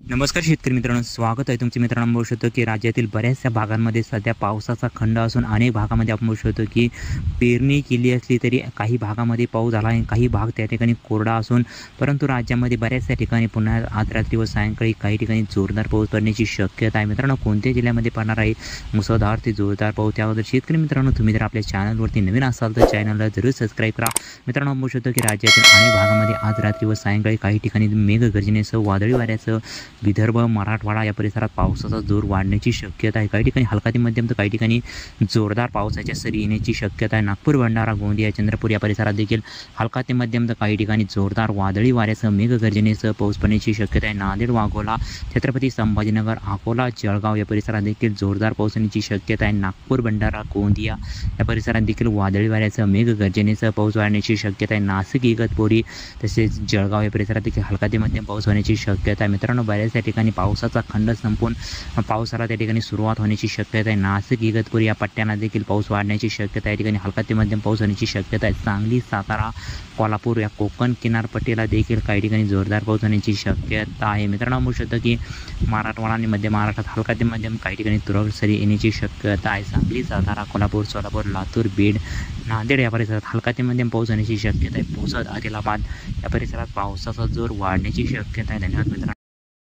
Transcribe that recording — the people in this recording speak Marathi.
नमस्कार शेतकरी मित्रांनो, स्वागत आहे तुमचे. मित्रांनो, बघू शकतो की राज्यातील बऱ्याचशा भागांमध्ये सध्या पावसाचा खंड असून अनेक भागामध्ये आपण बघू शकतो की पेरणी केली असली तरी काही भागामध्ये पाऊस झाला आहे, काही भाग त्या ठिकाणी कोरडा असून परंतु राज्यामध्ये बऱ्याचशा ठिकाणी पुन्हा आज रात्री व सायंकाळी काही ठिकाणी जोरदार पाऊस पडण्याची शक्यता आहे. मित्रांनो, कोणत्या जिल्ह्यामध्ये पडणार आहे मुसळधार ते जोरदार पाऊस त्याबद्दल शेतकरी मित्रांनो, तुम्ही जर आपल्या चॅनलवरती नवीन असाल तर चॅनलला जरूर सबस्क्राईब करा. मित्रांनो, बघू शकतो की राज्यातील अनेक भागामध्ये आज रात्री व सायंकाळी काही ठिकाणी मेघगर्जनेसह वादळी वाऱ्यासह विदर्भ, मराठवाडा या परिसरात पावसाचा जोर वाढण्याची शक्यता आहे. काही ठिकाणी हलका ते मध्यम तर काही ठिकाणी जोरदार पावसाच्या सरी येण्याची शक्यता आहे. नागपूर, भंडारा, गोंदिया, चंद्रपूर या परिसरात देखील हलका ते मध्यम तर काही ठिकाणी जोरदार वादळी वाऱ्यासह मेघगर्जनेसह पाऊस पडण्याची शक्यता आहे. नांदेड, वाघोला, छत्रपती संभाजीनगर, अकोला, जळगाव या परिसरात देखील जोरदार पाऊस होण्याची शक्यता आहे. नागपूर, भंडारा, गोंदिया या परिसरात देखील वादळी वाऱ्यासह मेघगर्जनेसह पाऊस वाढण्याची शक्यता आहे. नाशिक, इगतपुरी तसेच जळगाव या परिसरात देखील हलका ते मध्यम पाऊस होण्याची शक्यता आहे. मित्रांनो, बऱ्याच त्या ठिकाणी पावसाचा खंड संपून पावसाला त्या ठिकाणी सुरुवात होण्याची शक्यता आहे. नाशिक, इगतपुरी या पट्ट्यांना देखील पाऊस वाढण्याची शक्यता आहे. या ठिकाणी हलका ते मध्यम पाऊस होण्याची शक्यता आहे. सांगली, सातारा, कोल्हापूर या कोकण किनारपट्टीला देखील काही ठिकाणी जोरदार पाऊस होण्याची शक्यता आहे. मित्रांनो, म्हणू शकतो की मराठवाडा आणि मध्य महाराष्ट्रात हलका ते मध्यम काही ठिकाणी तुरळक सरी येण्याची शक्यता आहे. सांगली, सातारा, कोल्हापूर, सोलापूर, लातूर, बीड, नांदेड या परिसरात हलका ते मध्यम पाऊस होण्याची शक्यता आहे. पुसद, आदिलाबाद या परिसरात पावसाचा जोर वाढण्याची शक्यता आहे. धन्यवाद मित्रांनो.